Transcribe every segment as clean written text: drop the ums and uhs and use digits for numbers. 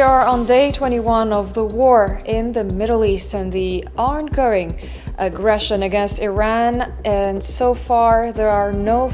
are on day 21 of the war in the Middle East and the ongoing aggression against Iran, and so far there are no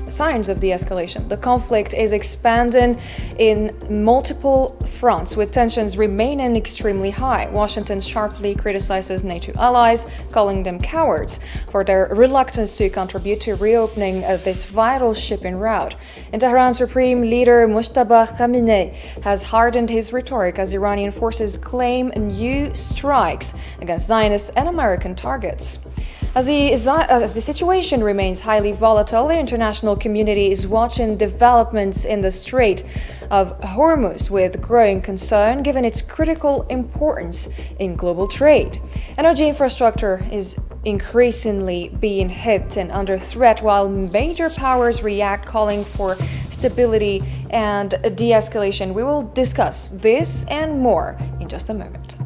signs of de-escalation. The conflict is expanding in multiple fronts, with tensions remaining extremely high. Washington sharply criticizes NATO allies, calling them cowards for their reluctance to contribute to reopening this vital shipping route. In Tehran, Supreme Leader Mojtaba Khamenei has hardened his rhetoric as Iranian forces claim new strikes against Zionist and American targets. As the situation remains highly volatile, the international community is watching developments in the Strait of Hormuz with growing concern, given its critical importance in global trade. Energy infrastructure is increasingly being hit and under threat, while major powers react, calling for stability and de-escalation. We will discuss this and more in just a moment.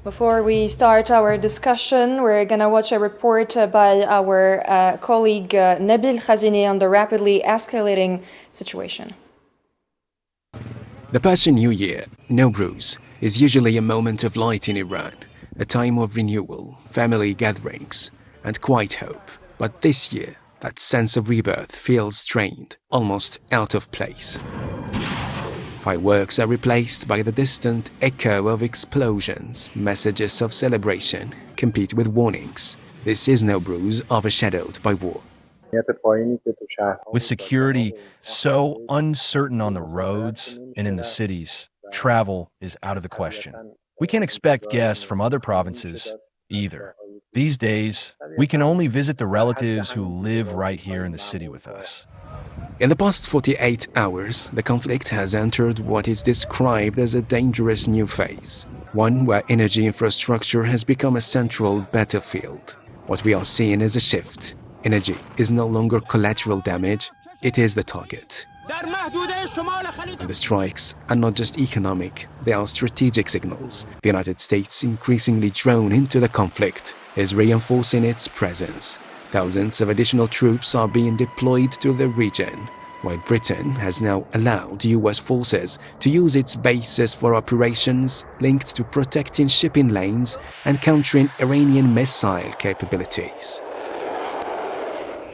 Before we start our discussion, we're going to watch a report by our colleague Nabil Khazini on the rapidly escalating situation. The Persian New Year, Nowruz, is usually a moment of light in Iran, a time of renewal, family gatherings, and quiet hope. But this year, that sense of rebirth feels strained, almost out of place. Fireworks are replaced by the distant echo of explosions. Messages of celebration compete with warnings. This is Nowruz overshadowed by war. With security so uncertain on the roads and in the cities, travel is out of the question. We can't expect guests from other provinces either. These days, we can only visit the relatives who live right here in the city with us. In the past 48 hours, the conflict has entered what is described as a dangerous new phase, one where energy infrastructure has become a central battlefield. What we are seeing is a shift. Energy is no longer collateral damage, it is the target. And the strikes are not just economic, they are strategic signals. The United States, increasingly drawn into the conflict, is reinforcing its presence. Thousands of additional troops are being deployed to the region, while Britain has now allowed US forces to use its bases for operations linked to protecting shipping lanes and countering Iranian missile capabilities.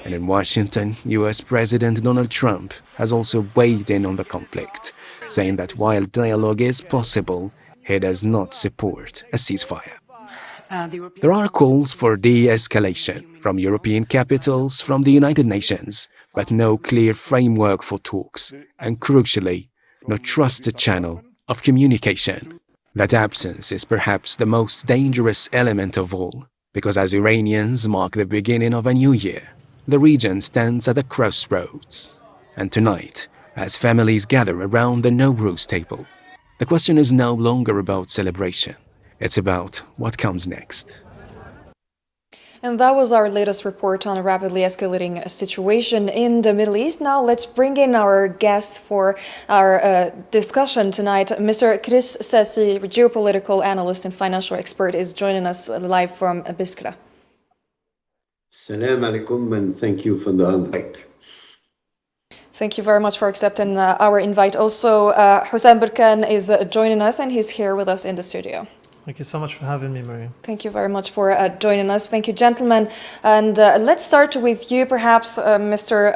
And in Washington, US President Donald Trump has also weighed in on the conflict, saying that while dialogue is possible, he does not support a ceasefire. There are calls for de-escalation from European capitals, from the United Nations, but no clear framework for talks, and crucially, no trusted channel of communication. That absence is perhaps the most dangerous element of all, because as Iranians mark the beginning of a new year, the region stands at a crossroads. And tonight, as families gather around the Nowruz table, the question is no longer about celebration. It's about what comes next. And that was our latest report on a rapidly escalating situation in the Middle East. Now let's bring in our guests for our discussion tonight. Mr. Chris Sessi, geopolitical analyst and financial expert, is joining us live from Biskra. Assalamu alaikum, and thank you for the invite. Thank you very much for accepting our invite. Also, Hussein Burkan is joining us, and he's here with us in the studio. Thank you so much for having me, Mariam. Thank you very much for joining us. Thank you, gentlemen. And let's start with you, perhaps, Mr.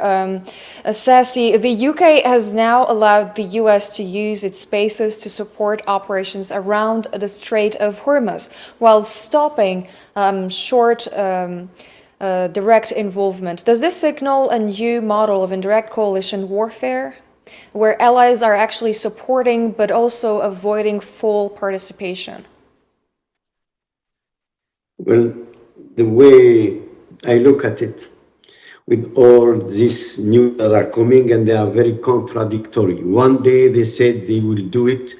Sassi. The UK has now allowed the US to use its bases to support operations around the Strait of Hormuz, while stopping short direct involvement. Does this signal a new model of indirect coalition warfare, where allies are actually supporting but also avoiding full participation? Well, the way I look at it, with all these news that are coming, and they are very contradictory. One day they said they will do it,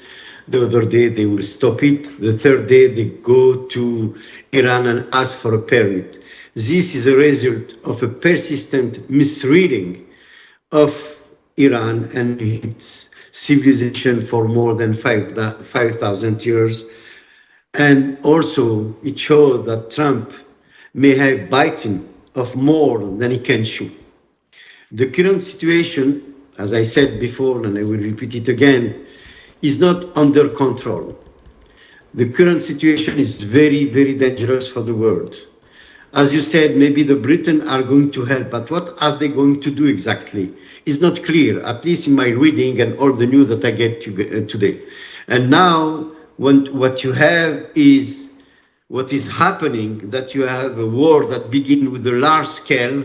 the other day they will stop it, the third day they go to Iran and ask for a permit. This is a result of a persistent misreading of Iran and its civilization for more than 5,000 years. And also, it shows that Trump may have bitten of more than he can chew. The current situation, as I said before, and I will repeat it again, is not under control. The current situation is very, very dangerous for the world. As you said, maybe the Britain are going to help, but what are they going to do exactly? It's not clear, at least in my reading and all the news that I get today. And now, what you have is what is happening, that you have a war that begins with a large scale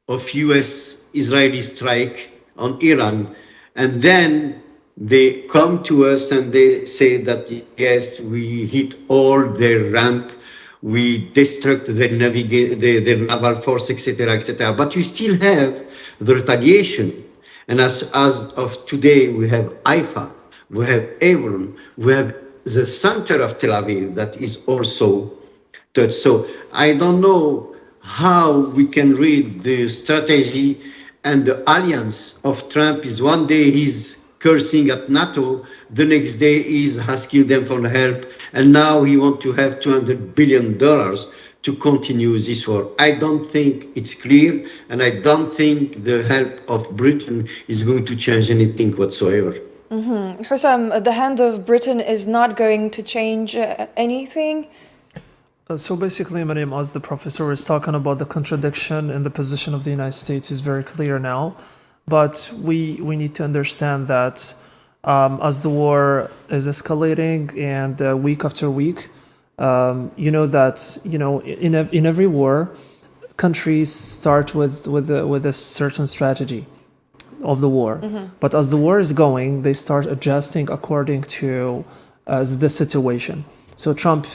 of US-Israeli strike on Iran, and then they come to us and they say that, yes, we hit all their ramp, we destruct their naval force, etc., etc. But you still have the retaliation. And as of today, we have Haifa, we have Hebron, we have the center of Tel Aviv that is also touched. So I don't know how we can read the strategy and the alliance of Trump is one day he's cursing at NATO, the next day he's asking them for help, and now he wants to have $200 billion to continue this war. I don't think it's clear, and I don't think the help of Britain is going to change anything whatsoever. Hussam, the hand of Britain is not going to change anything? So basically, Mariam, as the professor was talking about, the contradiction in the position of the United States is very clear now. But we need to understand that as the war is escalating and week after week, in every war, countries start with a certain strategy of the war. But as the war is going, they start adjusting according to the situation. So Trump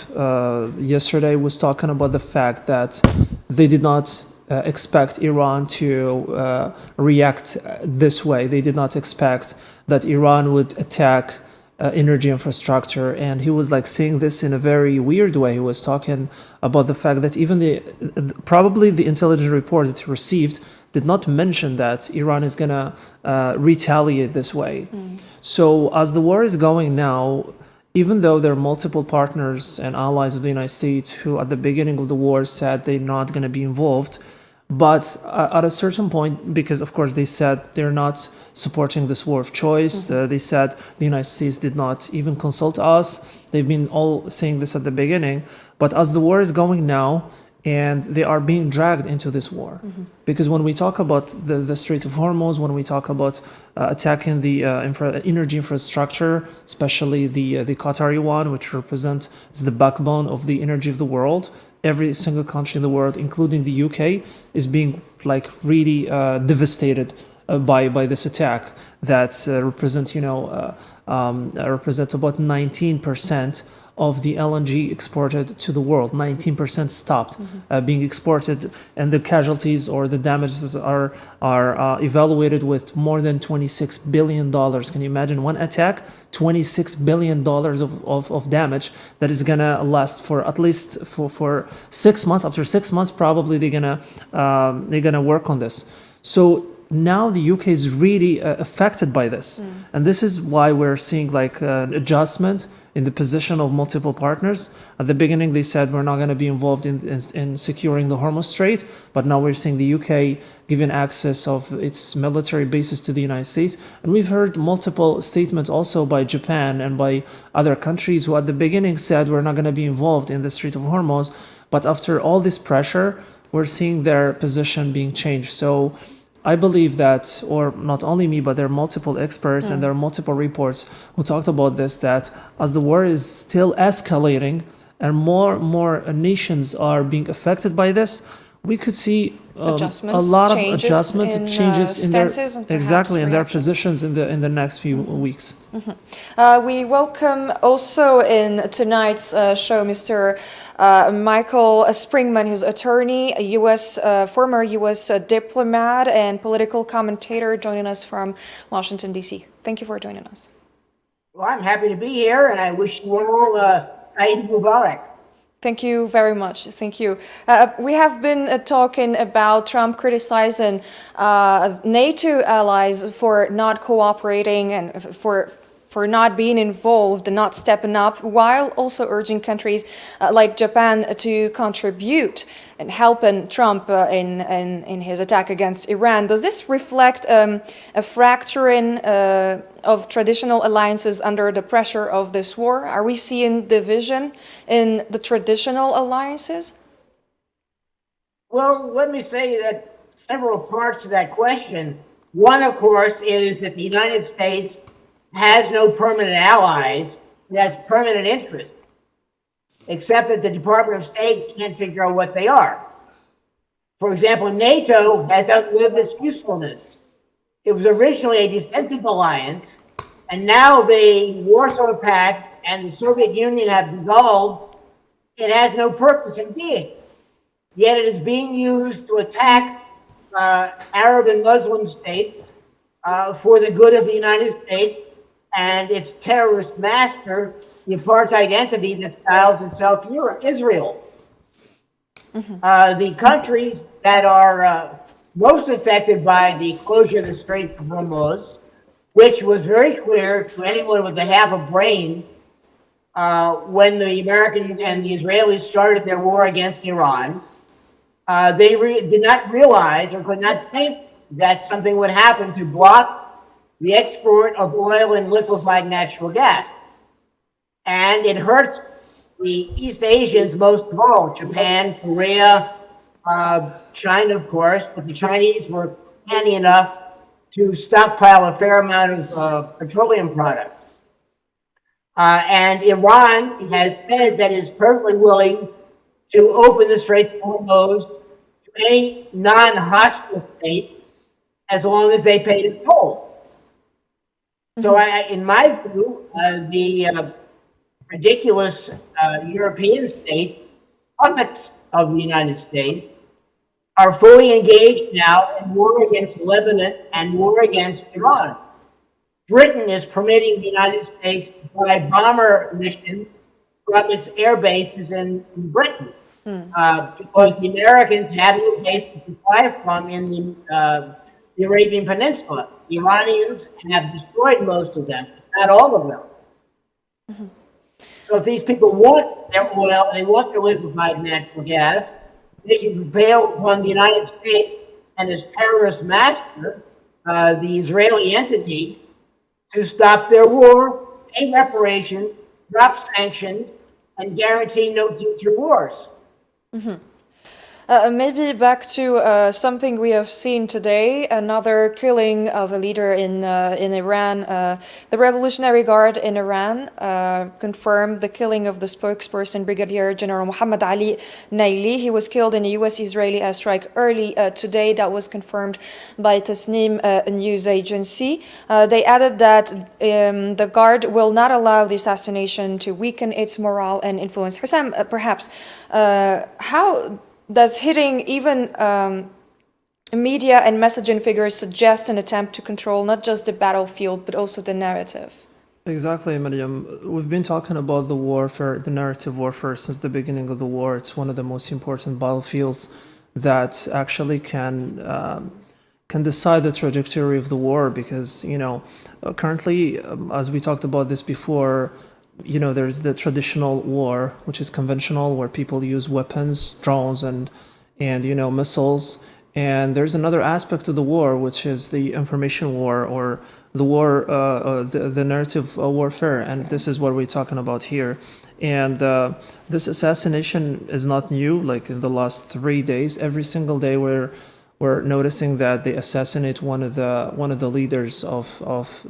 yesterday was talking about the fact that they did not expect Iran to react this way. They did not expect that Iran would attack energy infrastructure, and he was saying this in a very weird way. He was talking about the fact that even probably the intelligence report that he received did not mention that Iran is gonna retaliate this way. So as the war is going now, even though there are multiple partners and allies of the United States who at the beginning of the war said they're not going to be involved, but at a certain point, because of course they said they're not supporting this war of choice, they said the United States did not even consult us. They've been all saying this at the beginning, but as the war is going now, and they are being dragged into this war. Because when we talk about the Strait of Hormuz, when we talk about attacking the energy infrastructure, especially the Qatari one, which represents the backbone of the energy of the world, every single country in the world, including the UK, is being really devastated by this attack that represent about 19% of the LNG exported to the world. 19% stopped being exported, and the casualties or the damages are evaluated with more than $26 billion. Can you imagine one attack? $26 billion of damage that is gonna last for at least for 6 months. After 6 months, probably they're gonna work on this. So now the UK is really affected by this, and this is why we're seeing an adjustment in the position of multiple partners. At the beginning, they said we're not going to be involved in securing the Hormuz Strait, but now we're seeing the UK giving access of its military bases to the United States. And we've heard multiple statements also by Japan and by other countries who at the beginning said we're not going to be involved in the Strait of Hormuz, but after all this pressure, we're seeing their position being changed. So I believe that, or not only me, but there are multiple experts and there are multiple reports who talked about this, that as the war is still escalating and more nations are being affected by this, we could see a lot of adjustments, changes in their positions in the next few weeks. We welcome also in tonight's show Mr. Michael Springman, his attorney, a former U.S. diplomat and political commentator, joining us from Washington, D.C. Thank you for joining us. Well, I'm happy to be here, and I wish you all Eid Mubarak. Thank you very much. Thank you. We have been talking about Trump criticizing NATO allies for not cooperating and for for not being involved and not stepping up, while also urging countries like Japan to contribute and helping Trump in his attack against Iran. Does this reflect a fracturing of traditional alliances under the pressure of this war? Are we seeing division in the traditional alliances? Well, let me say that several parts to that question. One, of course, is that the United States has no permanent allies. It has permanent interests, except that the Department of State can't figure out what they are. For example, NATO has outlived its usefulness. It was originally a defensive alliance, and now the Warsaw Pact and the Soviet Union have dissolved. It has no purpose in being. Yet it is being used to attack Arab and Muslim states for the good of the United States and its terrorist master, the apartheid entity that styles itself Israel. The countries that are most affected by the closure of the Straits of Hormuz, which was very clear to anyone with a half a brain when the Americans and the Israelis started their war against Iran, they did not realize or could not think that something would happen to block the export of oil and liquefied natural gas. And it hurts the East Asians most of all, Japan, Korea, China, of course, but the Chinese were handy enough to stockpile a fair amount of petroleum products. And Iran has said that it is perfectly willing to open the Straits of Hormuz to any non-hostile state as long as they pay the toll. So in my view, the ridiculous European states, puppets of the United States, are fully engaged now in war against Lebanon and war against Iran. Britain is permitting the United States to fly bomber missions from its air bases in Britain because the Americans have no bases to fly from in the Arabian Peninsula. The Iranians have destroyed most of them, not all of them. So if these people want their oil, they want their liquefied natural gas, they should prevail upon the United States and its terrorist master, the Israeli entity, to stop their war, pay reparations, drop sanctions, and guarantee no future wars. Maybe back to something we have seen today, another killing of a leader in Iran. The Revolutionary Guard in Iran confirmed the killing of the spokesperson, Brigadier General Muhammad Ali Naili. He was killed in a U.S.-Israeli airstrike early today. That was confirmed by Tasnim news agency. They added that the Guard will not allow the assassination to weaken its morale and influence. Hussam, perhaps, how does hitting even media and messaging figures suggest an attempt to control not just the battlefield, but also the narrative? Exactly, Miriam. We've been talking about the warfare, the narrative warfare, since the beginning of the war. It's one of the most important battlefields that actually can decide the trajectory of the war because, currently, as we talked about this before, there's the traditional war, which is conventional, where people use weapons, drones, and missiles. And there's another aspect of the war, which is the information war or the war, the narrative warfare. And this is what we're talking about here. And this assassination is not new. Like in the last 3 days, every single day we're noticing that they assassinate one of the leaders of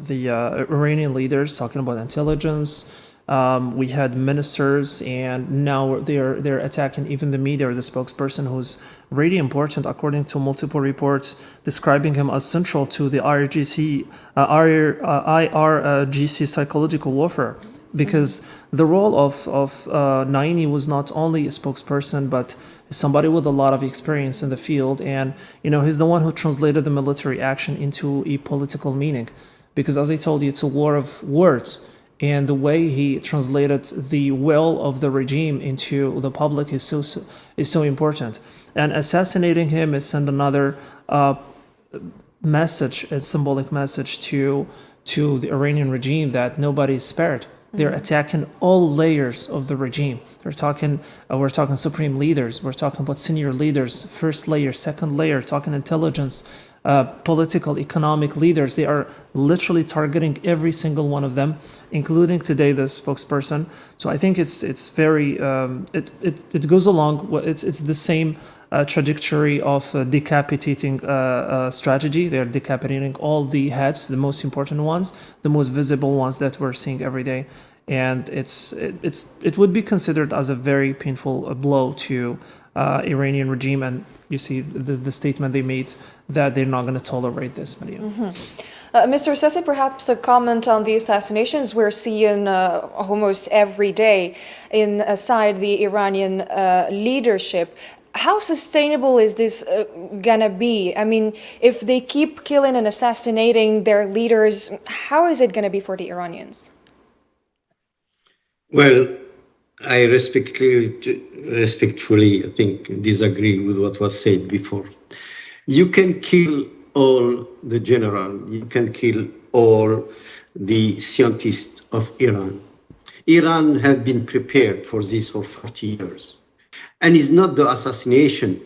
the Iranian leaders, talking about intelligence. We had ministers, and now they're attacking even the media or the spokesperson, who's really important, according to multiple reports, describing him as central to the IRGC psychological warfare. Because the role of Naini was not only a spokesperson, but somebody with a lot of experience in the field, and he's the one who translated the military action into a political meaning. Because as I told you, it's a war of words. And the way he translated the will of the regime into the public is so important. And assassinating him is send another message, a symbolic message to to the Iranian regime that nobody is spared. They're attacking all layers of the regime. We're talking supreme leaders. We're talking about senior leaders, first layer, second layer, talking intelligence, political, economic leaders. They are literally targeting every single one of them, including today the spokesperson. So I think it's very it goes along. It's the same trajectory of decapitating strategy. They're decapitating all the heads, the most important ones, the most visible ones that we're seeing every day, and it would be considered as a very painful blow to Iranian regime. And you see the statement they made that they're not going to tolerate this. Mr. Sessi, perhaps a comment on the assassinations we're seeing almost every day inside the Iranian leadership. How sustainable is this gonna be? I mean, if they keep killing and assassinating their leaders, how is it gonna be for the Iranians? Well, I respectfully, I think, disagree with what was said before. You can kill all the general, you can kill all the scientists of Iran. Iran have been prepared for this for 40 years. And it's not the assassination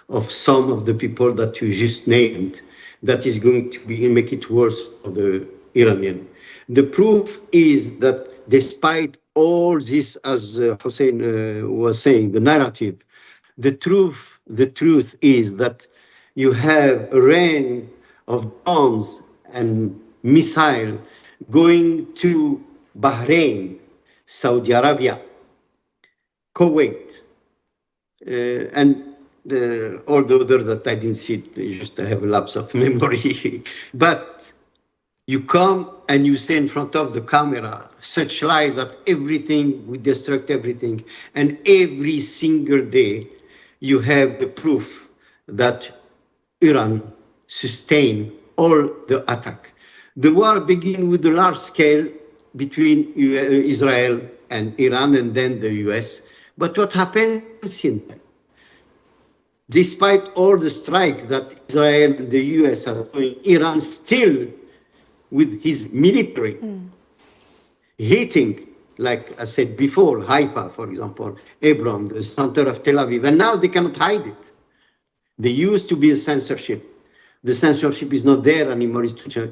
of some of the people that you just named that is going to make it worse for the Iranian. The proof is that despite all this, as Hussein was saying, the narrative, the truth is that you have a rain of bombs and missiles going to Bahrain, Saudi Arabia, Kuwait, and all the other that I didn't see, just I have a lapse of memory. But you come and you say in front of the camera such lies that everything, we destruct everything. And every single day you have the proof that Iran sustained all the attack. The war began with the large scale between Israel and Iran and then the US. But what happens in that? Despite all the strike that Israel and the US are doing, Iran still, with his military, hitting, like I said before, Haifa, for example, Hebron, the center of Tel Aviv, and now they cannot hide it. There used to be a censorship. The censorship is not there anymore.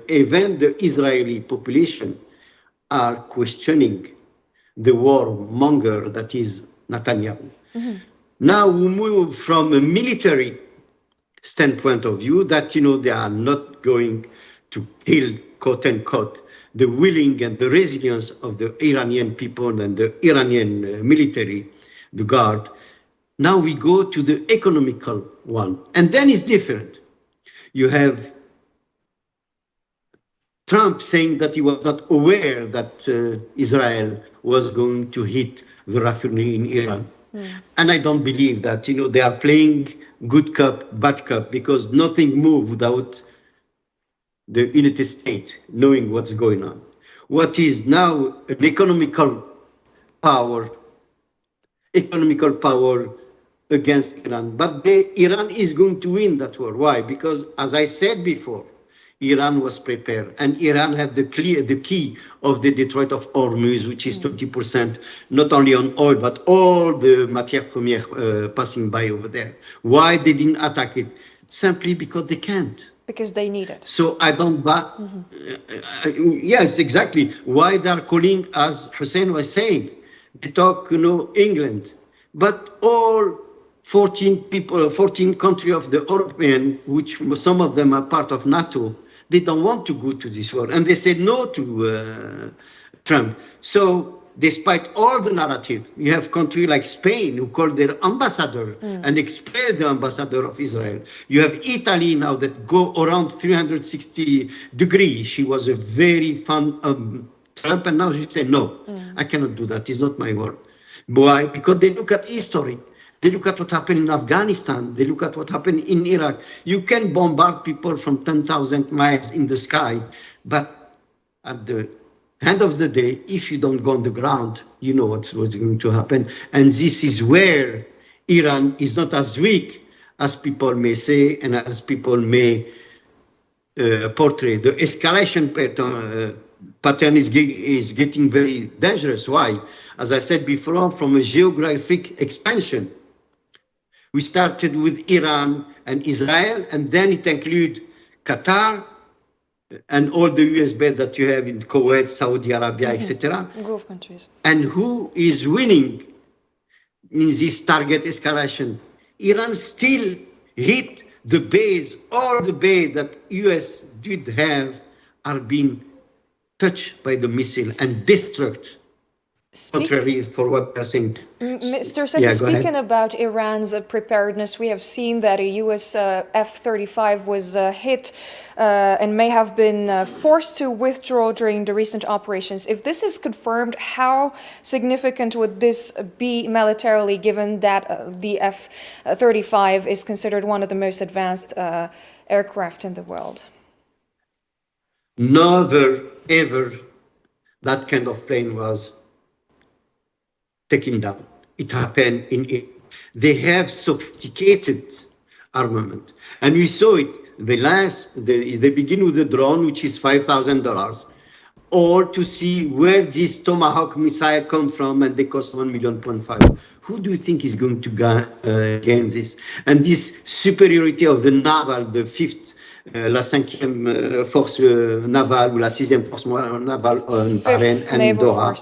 Even the Israeli population are questioning the warmonger that is Netanyahu. Now we move from a military standpoint of view that, they are not going to kill, quote unquote, the willing and the resilience of the Iranian people and the Iranian military, the guard. Now we go to the economical one. And then it's different. You have Trump saying that he was not aware that Israel was going to hit the refinery in Iran. And I don't believe that, they are playing good cop, bad cop, because nothing moves without the United States knowing what's going on. What is now an economical power against Iran. But Iran is going to win that war. Why? Because, as I said before, Iran was prepared, and Iran have the key of the Detroit of Hormuz, which is 20%, not only on oil, but all the matières premières passing by over there. Why they didn't attack it? Simply because they can't. Because they need it. So I don't yes, exactly. Why they are calling, as Hussein was saying, they talk, England. But all 14 countries of the European, which some of them are part of NATO, they don't want to go to this war. And they said no to Trump. So despite all the narrative, you have countries like Spain who called their ambassador and expelled the ambassador of Israel. You have Italy now that go around 360 degrees. She was a very fan of Trump, and now she said, no, I cannot do that. It's not my word. Why? Because they look at history. They look at what happened in Afghanistan. They look at what happened in Iraq. You can bombard people from 10,000 miles in the sky, but at the end of the day, if you don't go on the ground, you know what's going to happen. And this is where Iran is not as weak as people may say and as people may portray. The escalation pattern is getting very dangerous. Why? As I said before, from a geographic expansion, we started with Iran and Israel, and then it includes Qatar and all the US base that you have in Kuwait, Saudi Arabia, etc. Gulf countries. And who is winning in this target escalation? Iran still hit the base. All the base that US did have are being touched by the missile and destroyed. Contrary for what they're saying. Mr. Sessi, speaking about Iran's preparedness, we have seen that a U.S. F-35 was hit and may have been forced to withdraw during the recent operations. If this is confirmed, how significant would this be militarily, given that the F-35 is considered one of the most advanced aircraft in the world? Never, ever, that kind of plane was taken down. It happened they have sophisticated armament. And we saw it, they begin with the drone, which is $5,000, or to see where this Tomahawk missile come from, and they cost $1.5 million. Who do you think is going to gain this? And this superiority of the naval, the fifth, la cinquième force navale, ou la sixième force navale en Bahrain and Doha.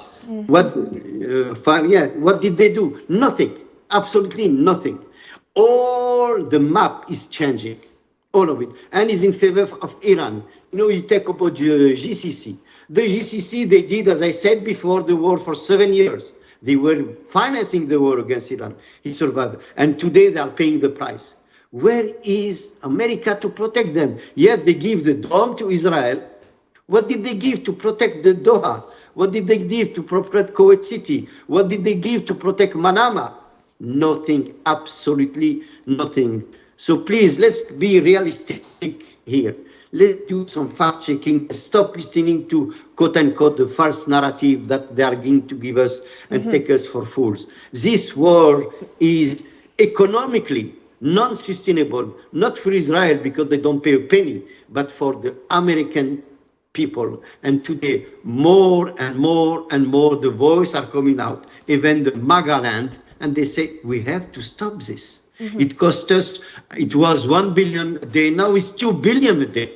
What did they do? Nothing. Absolutely nothing. All the map is changing. All of it. And is in favor of Iran. You know, you talk about the GCC. The GCC, they did, as I said before, the war for 7 years. They were financing the war against Iran. He survived. And today they are paying the price. Where is America to protect them? Yet they give the dome to Israel. What did they give to protect the Doha? What did they give to protect Kuwait City? What did they give to protect Manama? Nothing, absolutely nothing. So please, let's be realistic here. Let's do some fact checking. Stop listening to quote unquote the false narrative that they are going to give us and take us for fools. This war is economically non-sustainable, not for Israel because they don't pay a penny, but for the American people. And today, more and more and more, the voices are coming out, even the MAGA land, and they say, we have to stop this. It cost us, it was 1 billion a day, now it's 2 billion a day.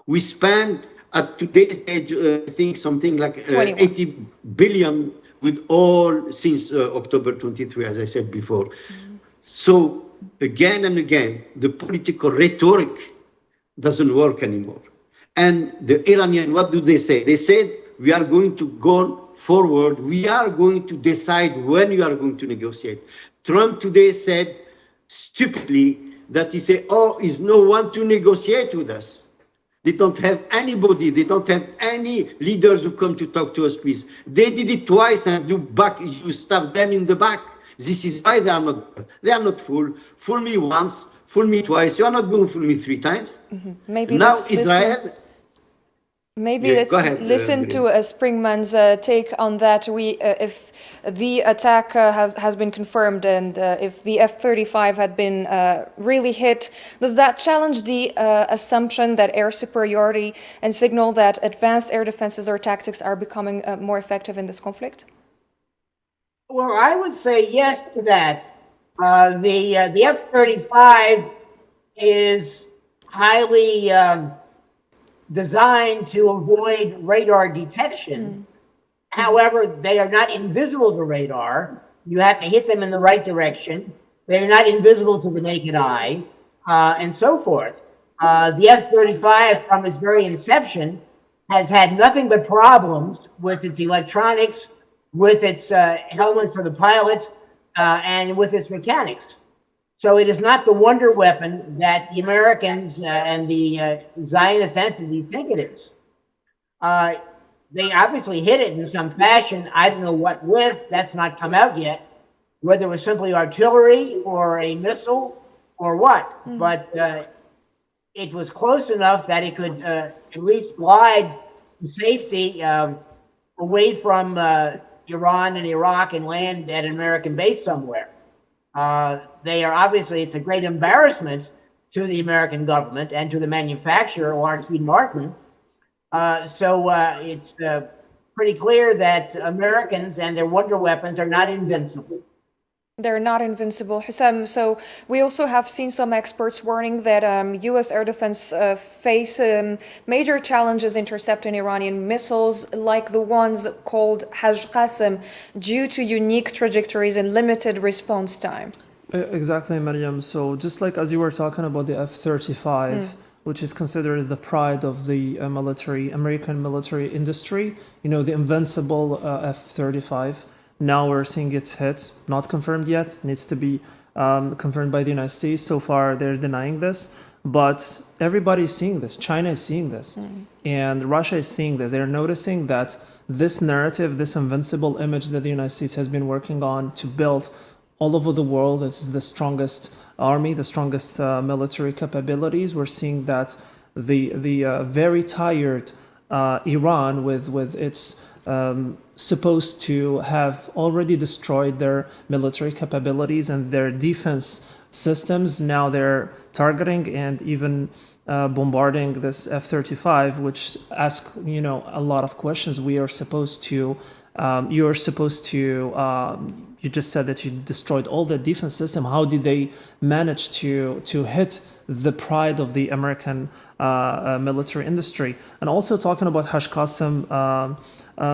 We spend at today's age, I think something like 80 billion with all since October 23, as I said before. So again and again, the political rhetoric doesn't work anymore. And the Iranian, what do they say? They said, we are going to go forward. We are going to decide when you are going to negotiate. Trump today said, stupidly, that he said, oh, is no one to negotiate with us. They don't have anybody. They don't have any leaders who come to talk to us, please. They did it twice, and you stab them in the back. This is why they are not fool. Fool me once, fool me twice. You are not going to fool me 3 times. Maybe now let's Israel. Let's listen to Springman's take on that. If the attack has been confirmed and if the F-35 had been really hit, does that challenge the assumption that air superiority and signal that advanced air defenses or tactics are becoming more effective in this conflict? Well, I would say yes to that. The F-35 is highly designed to avoid radar detection. However, they are not invisible to radar. You have to hit them in the right direction. They're not invisible to the naked eye, and so forth. The F-35, from its very inception, has had nothing but problems with its electronics, with its helmet for the pilots, and with its mechanics. So it is not the wonder weapon that the Americans and the Zionist entity think it is. They obviously hit it in some fashion. I don't know what with. That's not come out yet. Whether it was simply artillery or a missile or what. But it was close enough that it could at least glide to safety away from Iran and Iraq and land at an American base somewhere. They are obviously, it's a great embarrassment to the American government and to the manufacturer, Lockheed Martin. So it's pretty clear that Americans and their wonder weapons are not invincible. They're not invincible, Hussam. So we also have seen some experts warning that U.S. air defense face major challenges intercepting Iranian missiles like the ones called Hajj Qasem due to unique trajectories and limited response time. Exactly, Mariam. So just like as you were talking about the F-35, which is considered the pride of the American military industry, you know, the invincible F-35. Now we're seeing it hit, not confirmed yet, needs to be confirmed by the United States. So far, they're denying this, but everybody's seeing this. China is seeing this, and Russia is seeing this. They're noticing that this narrative, this invincible image that the United States has been working on to build all over the world, this is the strongest army, the strongest military capabilities. We're seeing that the very tired Iran with its supposed to have already destroyed their military capabilities and their defense systems. Now they're targeting and even bombarding this F-35, which ask, you know, a lot of questions. We are supposed to, you just said that you destroyed all the defense system. How did they manage to hit the pride of the American military industry? And also talking about Hajj Qasem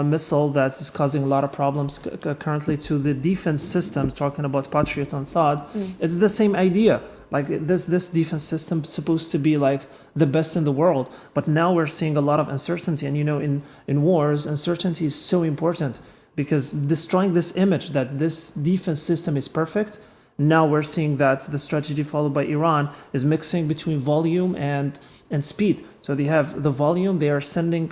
missile that is causing a lot of problems currently to the defense system, talking about Patriot and THAAD. It's the same idea. Like this defense system is supposed to be like the best in the world, but now we're seeing a lot of uncertainty. And you know, in wars, uncertainty is so important because destroying this image that this defense system is perfect. Now we're seeing that the strategy followed by Iran is mixing between volume and speed. So they have the volume, they are sending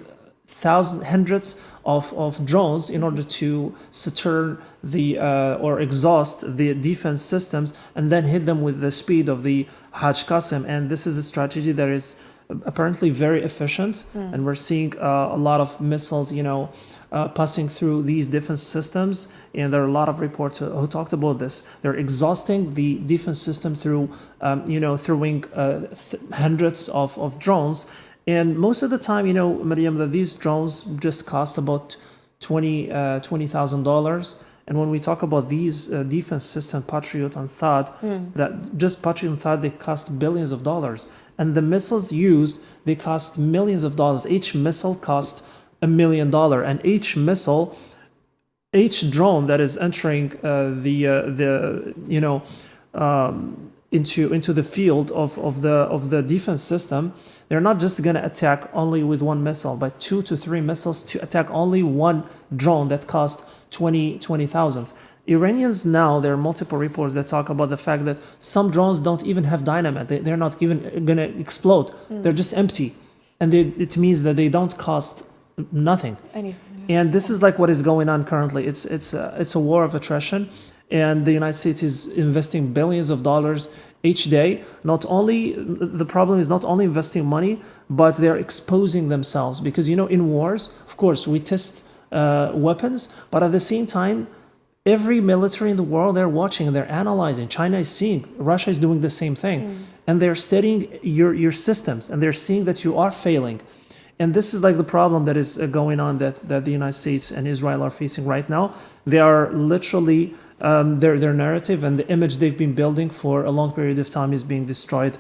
hundreds of drones in order to saturn the or exhaust the defense systems and then hit them with the speed of the Hajj Qasem. And this is a strategy that is apparently very efficient, and we're seeing a lot of missiles, you know, passing through these defense systems. And there are a lot of reports who talked about this. They're exhausting the defense system through, you know, throwing hundreds of drones. And most of the time, you know, Mariam, that these drones just cost about $20,000. And when we talk about these defense systems, Patriot and THAAD, that just Patriot and THAAD, they cost billions of dollars. And the missiles used, they cost millions of dollars. Each missile costs $1 million. And each drone that is entering into the field of the defense system, they're not just going to attack only with one missile, but 2 to 3 missiles to attack only one drone that costs $20,000. Iranians now, there are multiple reports that talk about the fact that some drones don't even have dynamite. They're not even going to explode. They're just empty. And it means that they don't cost nothing. And this is like what is going on currently. It's a war of attrition. And the United States is investing billions of dollars each day. The problem is not only investing money, but they're exposing themselves. Because, you know, in wars, of course, we test weapons, but at the same time, every military in the world, they're watching and they're analyzing. China is seeing, Russia is doing the same thing. And they're studying your systems, and they're seeing that you are failing. And this is like the problem that is going on that the United States and Israel are facing right now. They are literally, their narrative and the image they've been building for a long period of time is being destroyed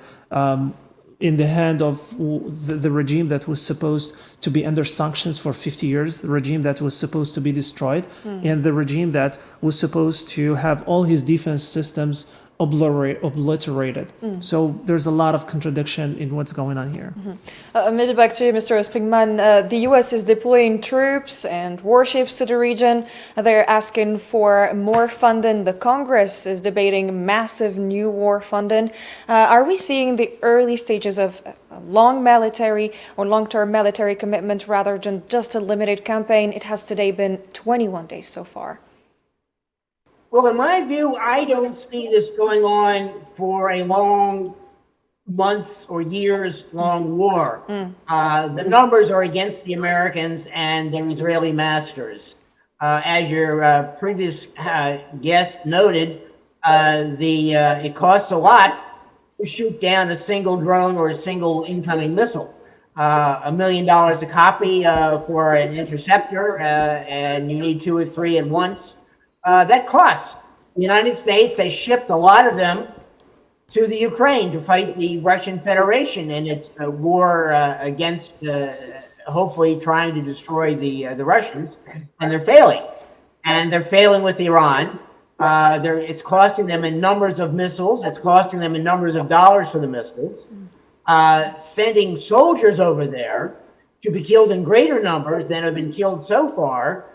in the hand of the regime that was supposed to be under sanctions for 50 years, the regime that was supposed to be destroyed, and the regime that was supposed to have all his defense systems obliterated. So there's a lot of contradiction in what's going on here. Maybe back to you, Mr. Springman. The U.S. is deploying troops and warships to the region. They're asking for more funding. The Congress is debating massive new war funding. Are we seeing the early stages of long-term military commitment rather than just a limited campaign? It has today been 21 days so far. Well, in my view, I don't see this going on for a long months or years long war. The numbers are against the Americans and their Israeli masters. As your previous guest noted, it costs a lot to shoot down a single drone or a single incoming missile. $1 million a copy for an interceptor, and you need 2 or 3 at once. That costs. The United States has shipped a lot of them to the Ukraine to fight the Russian Federation in its war against, hopefully trying to destroy the Russians, and they're failing. And they're failing with Iran. It's costing them in numbers of missiles. It's costing them in numbers of dollars for the missiles. Sending soldiers over there to be killed in greater numbers than have been killed so far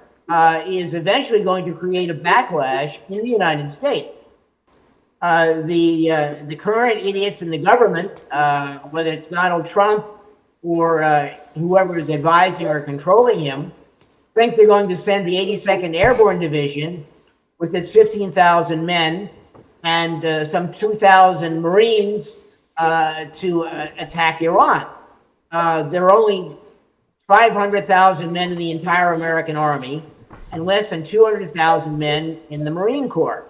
is eventually going to create a backlash in the United States. The current idiots in the government, whether it's Donald Trump or whoever is advising or controlling him, think they're going to send the 82nd Airborne Division with its 15,000 men and some 2,000 Marines to attack Iran. There are only 500,000 men in the entire American Army and less than 200,000 men in the Marine Corps.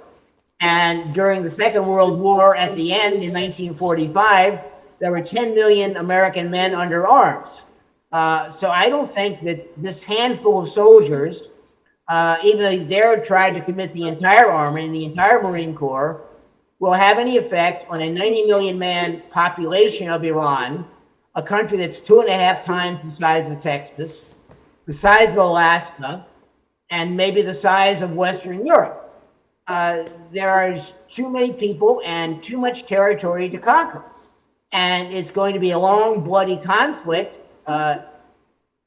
And during the Second World War, at the end in 1945, there were 10 million American men under arms. So I don't think that this handful of soldiers, even though they dare try to commit the entire army and the entire Marine Corps, will have any effect on a 90 million man population of Iran, a country that's 2.5 times the size of Texas, the size of Alaska, and maybe the size of Western Europe. There are too many people and too much territory to conquer. And it's going to be a long, bloody conflict.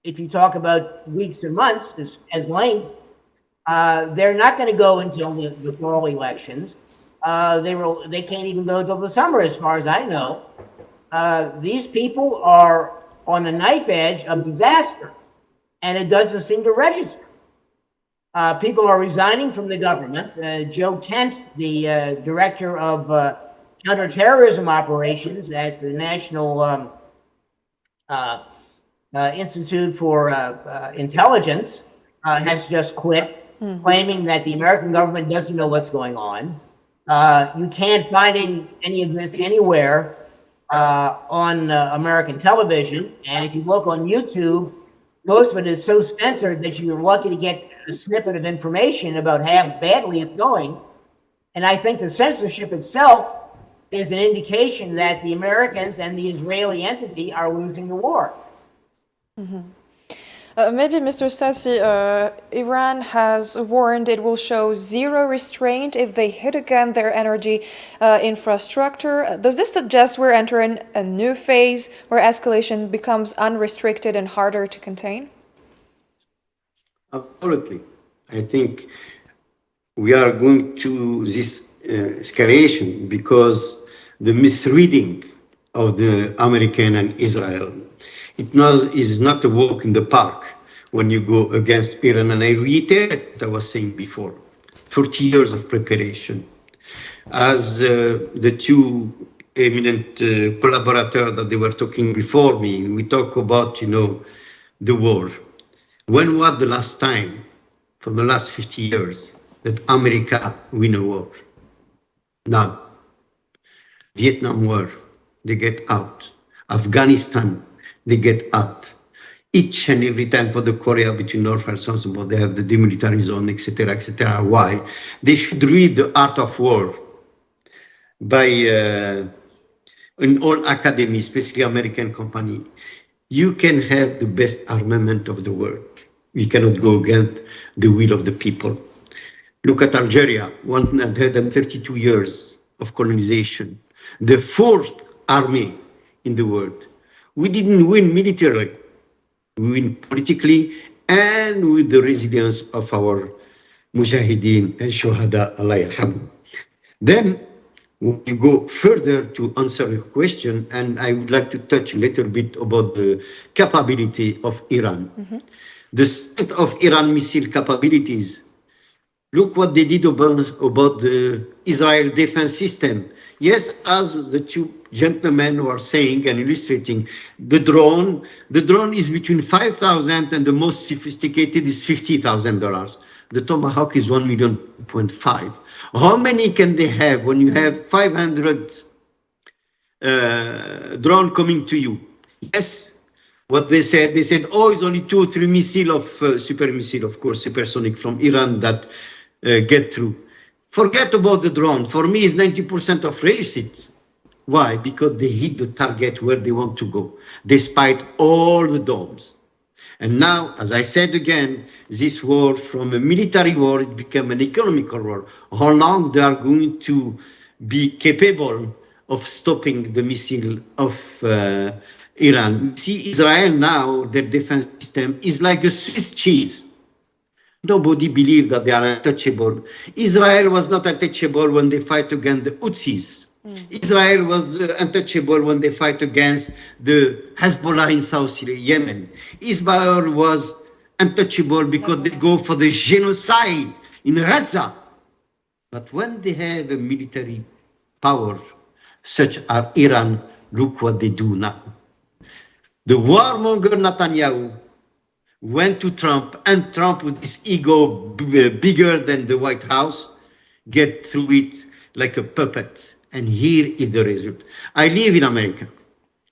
If you talk about weeks and months as length, they're not going to go until the fall elections. They can't even go until the summer, as far as I know. These people are on the knife edge of disaster, and it doesn't seem to register. People are resigning from the government. Joe Kent, the director of counterterrorism operations at the National Institute for Intelligence, has just quit, claiming that the American government doesn't know what's going on. You can't find any of this anywhere on American television. And if you look on YouTube, most of it is so censored that you're lucky to get a snippet of information about how badly it's going. And I think the censorship itself is an indication that the Americans and the Israeli entity are losing the war. Maybe, Mr. Sassi, Iran has warned it will show zero restraint if they hit again their energy infrastructure. Does this suggest we're entering a new phase where escalation becomes unrestricted and harder to contain? Absolutely. I think we are going to this escalation because the misreading of the American and Israel, is not a walk in the park when you go against Iran. And I reiterate what I was saying before, 30 years of preparation. As the two eminent collaborators that they were talking before me, we talk about, the war. When was the last time, for the last 50 years, that America win a war? None. Vietnam War, they get out. Afghanistan, they get out. Each and every time for the Korea between North and South, they have the demilitarized zone, etc., etc. Why? They should read The Art of War by in all academies, especially American company. You can have the best armament of the world. We cannot go against the will of the people. Look at Algeria, 132 years of colonization. The fourth army in the world. We didn't win militarily. We win politically and with the resilience of our mujahideen and shuhada, Allah yarhamhum. Then when you go further to answer your question, and I would like to touch a little bit about the capability of Iran. The strength of Iran missile capabilities. Look what they did about the Israel defense system. Yes, as the two gentlemen were saying and illustrating, the drone is between 5,000 and the most sophisticated is $50,000. The Tomahawk is 1.5 million. How many can they have when you have 500 drone coming to you. Yes, what they said, oh, it's only 2 or 3 missiles of super missile, of course, supersonic from Iran that get through. Forget about the drone. For me, it's 90% of receipt. Why? Because they hit the target where they want to go, despite all the domes. And now, as I said again, this war from a military war, it became an economical war. How long they are going to be capable of stopping the missile of Iran? See, Israel now, their defense system is like a Swiss cheese. Nobody believed that they are untouchable. Israel was not untouchable when they fight against the Houthis. Israel was untouchable when they fight against the Hezbollah in South Syria, Yemen. Israel was untouchable because they go for the genocide in Gaza. But when they have a military power, such as Iran, look what they do now. The warmonger Netanyahu went to Trump, and Trump, with his ego bigger than the White House, get through it like a puppet. And here is the result. I live in America.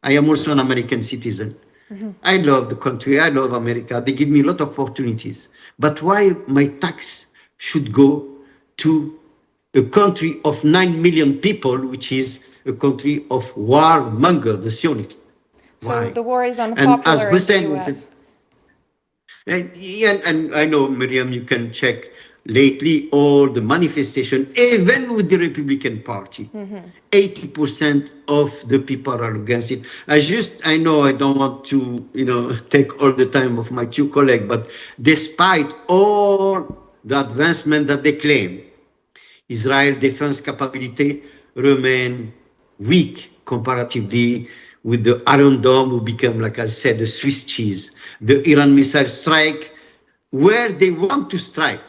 I am also an American citizen. I love the country. I love America. They give me a lot of opportunities. But why my tax should go to a country of 9 million people, which is a country of warmonger, the Zionists? So the war is unpopular in the US. And I know, Miriam, you can check lately all the manifestation, even with the Republican Party. 80% of the people are against it. I know I don't want to, take all the time of my 2 colleagues, but despite all the advancement that they claim, Israel defense capability remain weak comparatively with the Iron Dome, who became, like I said, the Swiss cheese. The Iran missile strike where they want to strike.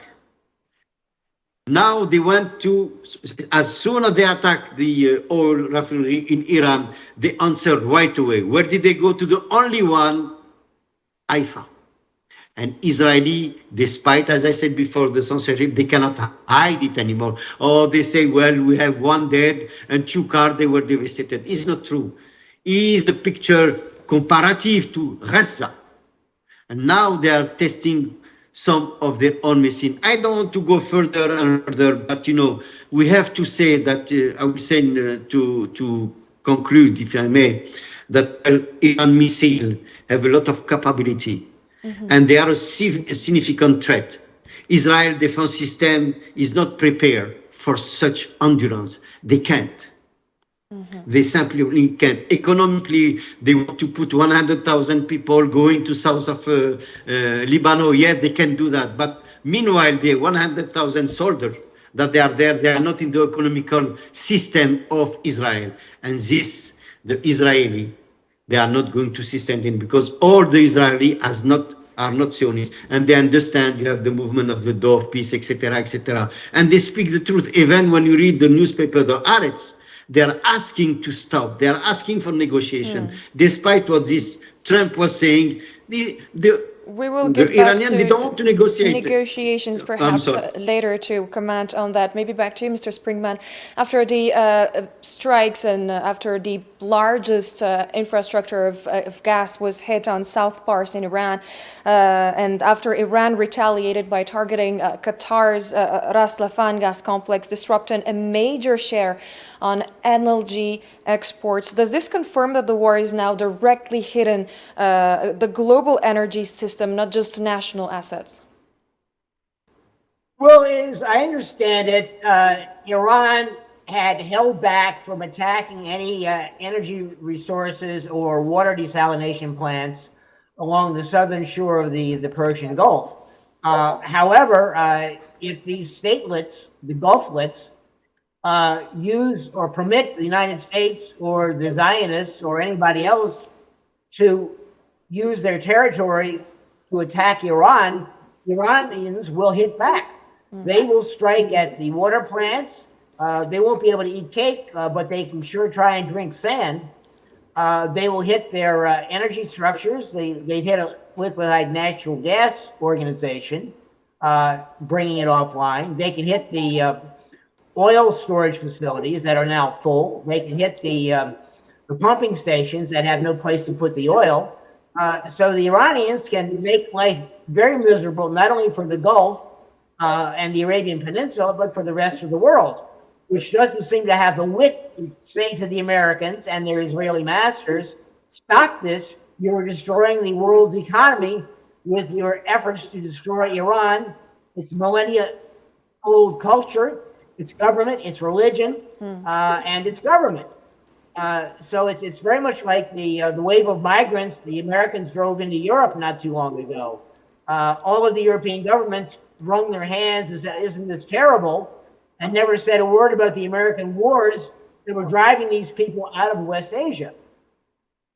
Now they want to, as soon as they attack the oil refinery in Iran, they answered right away. Where did they go to? The only one, Haifa. And Israeli, despite, as I said before, the censorship, they cannot hide it anymore. Oh, they say, well, we have 1 dead and 2 cars, they were devastated. It's not true. Is the picture comparative to Gaza. And now they are testing some of their own machine. I don't want to go further and further, but we have to say that, I was saying to conclude, if I may, that Iran missile have a lot of capability, and they are a significant threat. Israel defense system is not prepared for such endurance. They can't. They simply can't. Economically, they want to put 100,000 people going to south of Lebanon. Yeah, they can do that. But meanwhile, the 100,000 soldiers that they are there, they are not in the economical system of Israel. And this, the Israeli, they are not going to sustain it because all the Israeli are not Zionists, and they understand you have the movement of the door of peace, etc., etc. And they speak the truth. Even when you read the newspaper, the Haaretz, they are asking to stop. They are asking for negotiation, despite what this Trump was saying. We will the get back Iranians, to they don't want to negotiate. negotiations perhaps later to comment on that. Maybe back to you, Mr. Springman. After the strikes and after the largest infrastructure of gas was hit on South Pars in Iran, and after Iran retaliated by targeting Qatar's Ras Laffan gas complex, disrupting a major share on energy exports. Does this confirm that the war is now directly hitting the global energy system, not just national assets? Well, as I understand it, Iran had held back from attacking any energy resources or water desalination plants along the southern shore of the Persian Gulf. However, if these statelets, the Gulflets, use or permit the United States or the Zionists or anybody else to use their territory to attack Iran, Iranians will hit back. They will strike at the water plants. They won't be able to eat cake, but they can sure try and drink sand. They will hit their energy structures. They'd hit a liquefied natural gas organization, bringing it offline. They can hit the oil storage facilities that are now full. They can hit the the pumping stations that have no place to put the oil. So the Iranians can make life very miserable, not only for the Gulf and the Arabian Peninsula, but for the rest of the world, which doesn't seem to have the wit to say to the Americans and their Israeli masters, stop this, you are destroying the world's economy with your efforts to destroy Iran, its millennia-old culture, its government, its religion, and its government. So it's very much like the wave of migrants the Americans drove into Europe not too long ago. All of the European governments wrung their hands and said, isn't this terrible? And never said a word about the American wars that were driving these people out of West Asia.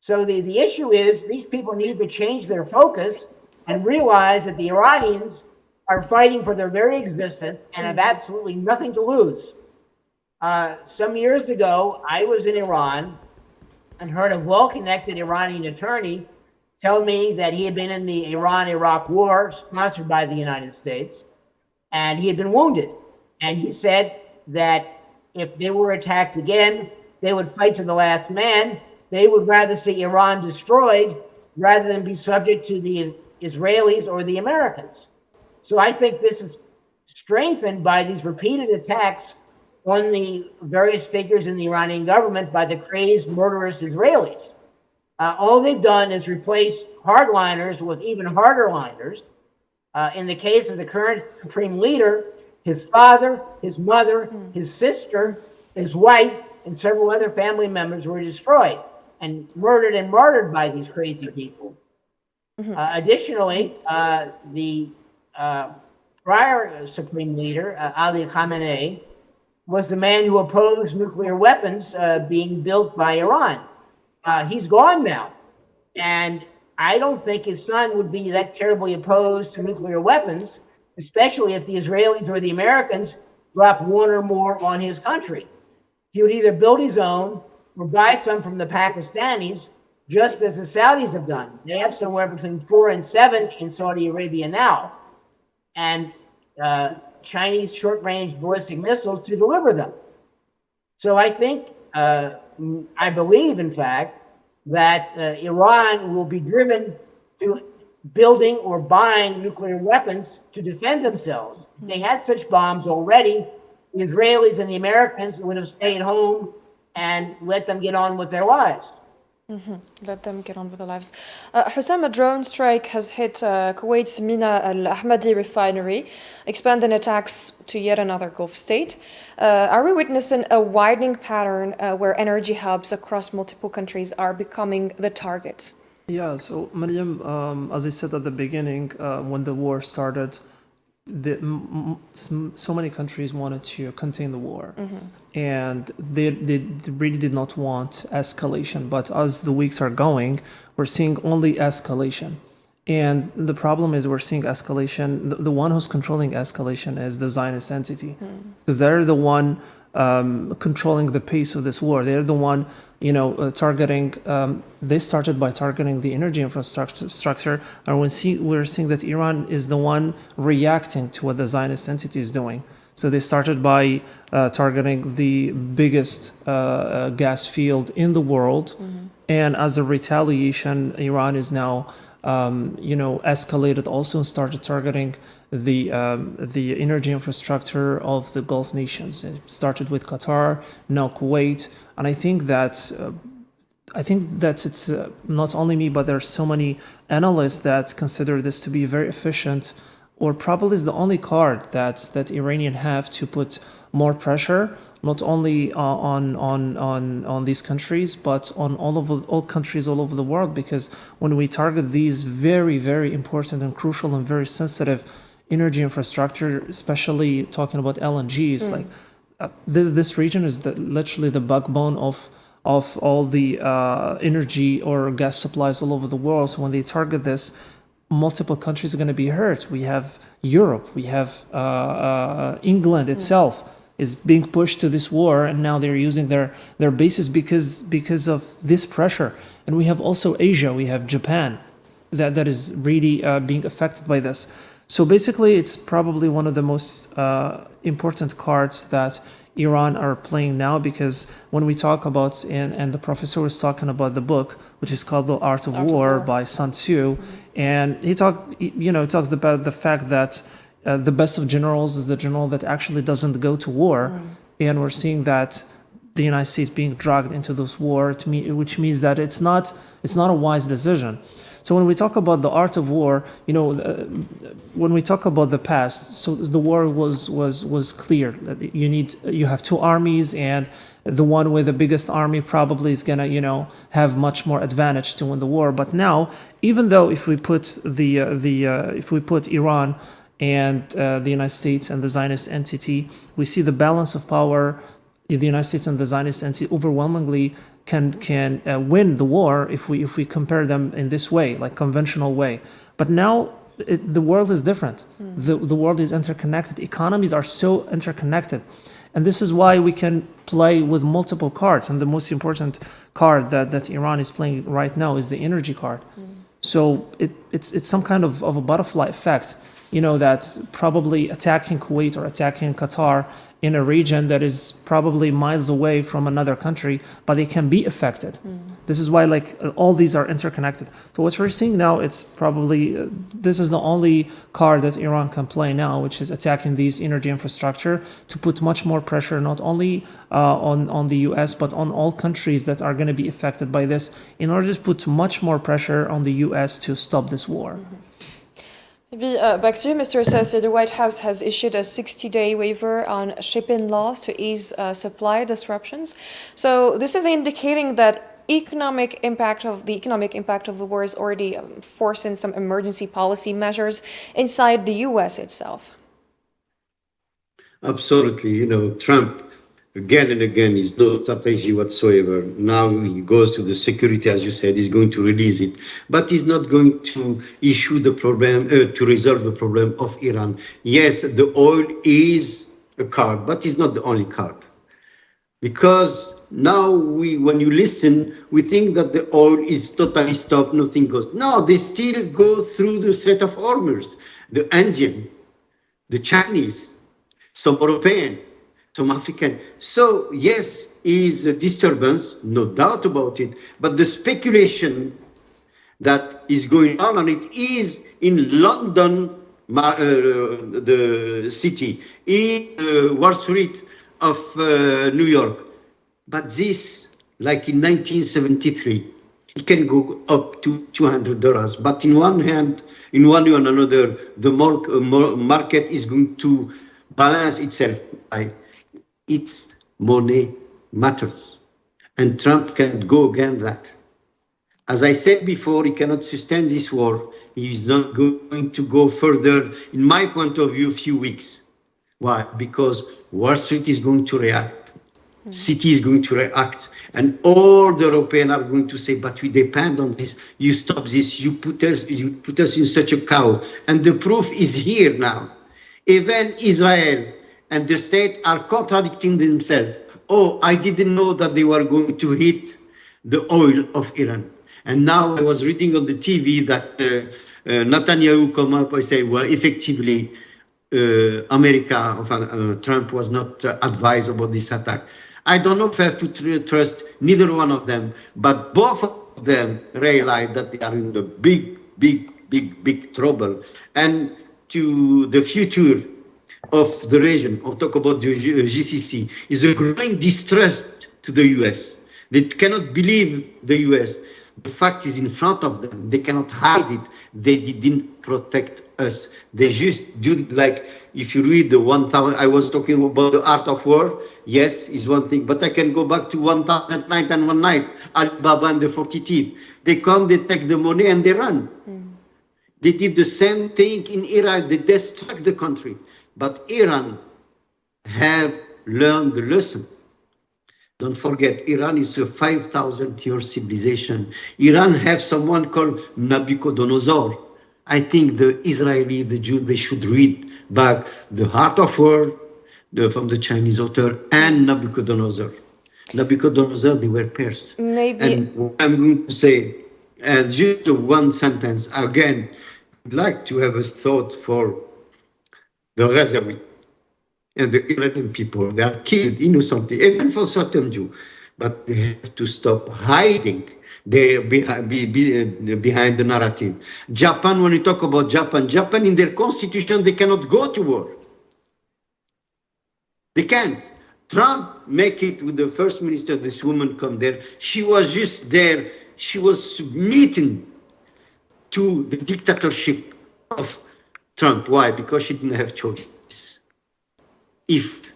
So the issue is these people need to change their focus and realize that the Iranians are fighting for their very existence and have absolutely nothing to lose. Some years ago, I was in Iran and heard a well-connected Iranian attorney tell me that he had been in the Iran-Iraq war sponsored by the United States, and he had been wounded. And he said that if they were attacked again, they would fight to the last man. They would rather see Iran destroyed rather than be subject to the Israelis or the Americans. So I think this is strengthened by these repeated attacks on the various figures in the Iranian government by the crazed, murderous Israelis. All they've done is replace hardliners with even harder liners. In the case of the current supreme leader, his father, his mother, his sister, his wife, and several other family members were destroyed and murdered and martyred by these crazy people. Additionally, the prior supreme leader, Ali Khamenei, was the man who opposed nuclear weapons being built by Iran. He's gone now. And I don't think his son would be that terribly opposed to nuclear weapons, especially if the Israelis or the Americans drop one or more on his country. He would either build his own or buy some from the Pakistanis, just as the Saudis have done. They have somewhere between 4 and 7 in Saudi Arabia now, and Chinese short-range ballistic missiles to deliver them. So I think, I believe, in fact, that Iran will be driven to building or buying nuclear weapons to defend themselves. If they had such bombs already, the Israelis and the Americans would have stayed home and let them get on with their lives. Let them get on with their lives. Hussam, a drone strike has hit Kuwait's Mina al-Ahmadi refinery, expanding attacks to yet another Gulf state. Are we witnessing a widening pattern where energy hubs across multiple countries are becoming the targets? Yeah, so Mariam, as I said at the beginning, when the war started, so many countries wanted to contain the war, and they really did not want escalation. But as the weeks are going, we're seeing only escalation. And the problem is we're seeing escalation. The one who's controlling escalation is the Zionist entity, because they're the one controlling the pace of this war. They're the one, targeting. They started by targeting the energy infrastructure, and we're seeing that Iran is the one reacting to what the Zionist entity is doing. So they started by targeting the biggest gas field in the world, and as a retaliation, Iran is now escalated also and started targeting the energy infrastructure of the Gulf nations. It started with Qatar, now Kuwait, and I think that it's not only me, but there are so many analysts that consider this to be very efficient, or probably is the only card that Iranian have to put more pressure, not only on these countries, but on all countries all over the world. Because when we target these very, very important and crucial and very sensitive energy infrastructure, especially talking about LNGs, like this region is literally the backbone of all the energy or gas supplies all over the world. So when they target this, multiple countries are going to be hurt. We have Europe, we have England itself is being pushed to this war, and now they're using their bases because of this pressure. And we have also Asia, we have Japan that is really being affected by this. So basically, it's probably one of the most important cards that Iran are playing now, because when we talk about, and the professor was talking about the book, which is called The Art of War by Sun Tzu, and he talks about the fact that the best of generals is the general that actually doesn't go to war, and we're seeing that the United States being dragged into this war, which means that it's not a wise decision. So when we talk about the art of war, when we talk about the past, so the war was clear. You have two armies, and the one with the biggest army probably is gonna have much more advantage to win the war. But now, even though if we put Iran and the United States and the Zionist entity, we see the balance of power. The United States and the Zionist entity overwhelmingly can win the war if we compare them in this way, like conventional way. But now the world is different. The world is interconnected. Economies are so interconnected, and this is why we can play with multiple cards. And the most important card that Iran is playing right now is the energy card. So it's some kind of a butterfly effect. That's probably attacking Kuwait or attacking Qatar in a region that is probably miles away from another country, but they can be affected. This is why all these are interconnected. So what we're seeing now, it's probably, this is the only card that Iran can play now, which is attacking these energy infrastructure to put much more pressure, not only on the US, but on all countries that are going to be affected by this, in order to put much more pressure on the US to stop this war. Maybe back to you, Mr. Assassi. The White House has issued a 60-day waiver on shipping laws to ease supply disruptions. So this is indicating that economic impact of the war is already forcing some emergency policy measures inside the U.S. itself. Absolutely. Trump again and again is no strategy whatsoever. Now he goes to the security, as you said, he's going to release it, but he's not going to issue the problem, to resolve the problem of Iran. Yes, the oil is a card, but it's not the only card. Because now when you listen, we think that the oil is totally stopped, nothing goes. No, they still go through the Strait of Hormuz, the Indian, the Chinese, some European, some African. So yes, is a disturbance, no doubt about it, but the speculation that is going on it is in London, the city, in Wall Street of New York. But this, like in 1973, it can go up to $200. But in one hand, in one way or another, the market is going to balance itself by its money matters. And Trump can't go against that. As I said before, he cannot sustain this war. He is not going to go further, in my point of view, a few weeks. Why? Because Wall Street is going to react. City is going to react. And all the Europeans are going to say, but we depend on this. You stop this. You put us in such a chaos. And the proof is here now. Even Israel and the state are contradicting themselves. Oh, I didn't know that they were going to hit the oil of Iran. And now I was reading on the TV that Netanyahu come up and say, well, effectively, Trump was not advised about this attack. I don't know if I have to trust neither one of them, but both of them realize that they are in the big trouble. And to the future of the region, I'll talk about the GCC, is a growing distrust to the US. They cannot believe the US. The fact is in front of them. They cannot hide it. They didn't protect us. They just do, like, if you read the 1,000, I was talking about the art of war. Yes, is one thing, but I can go back to 1,000 Night and One Night, Alibaba and the 40 Thieves. They come, they take the money and they run. They did the same thing in Iraq. They destroyed the country. But Iran have learned the lesson. Don't forget, Iran is a 5,000-year civilization. Iran have someone called Nabucodonosor. I think the Israeli, the Jews, they should read back The Art of War from the Chinese author and Nabucodonosor. Nabucodonosor, they were pairs. Maybe. And I'm going to say, just one sentence, again, I'd like to have a thought for the Ghazawi. And the Iranian people, they are killed innocently, even for certain Jews. But they have to stop hiding behind the narrative. Japan, when you talk about Japan in their constitution, they cannot go to war. They can't. Trump make it with the first minister, this woman come there. She was just there. She was submitting to the dictatorship of Trump. Why? Because she didn't have choice. If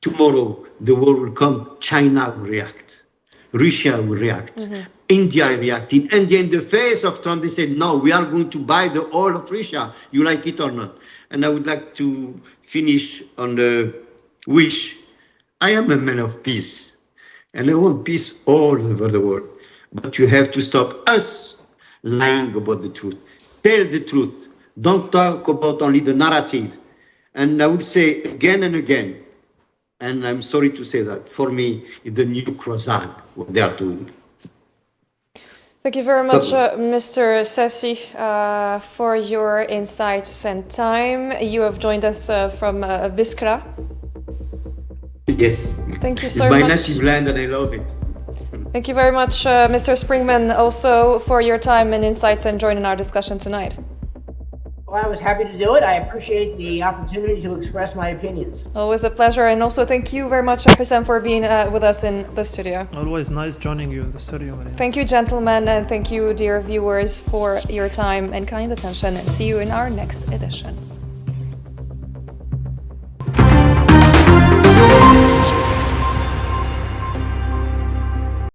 tomorrow the war will come, China will react. Russia will react. India reacted. India, in the face of Trump, they said, no, we are going to buy the oil of Russia. You like it or not? And I would like to finish on the wish. I am a man of peace. And I want peace all over the world. But you have to stop us lying about the truth. Tell the truth. Don't talk about only the narrative. And I would say again and again, and I'm sorry to say that, for me, it's the new crusade, what they are doing. Thank you very much, Mr. Sessi, for your insights and time. You have joined us from Biskra. Yes. Thank you so much. It's my much. native land and I love it. Thank you very much, Mr. Springman, also for your time and insights and joining our discussion tonight. Well, I was happy to do it. I appreciate the opportunity to express my opinions. Always a pleasure. And also thank you very much, Hussein, for being with us in the studio. Always nice joining you in the studio, Maria. Thank you, gentlemen, and thank you, dear viewers, for your time and kind attention. And see you in our next editions.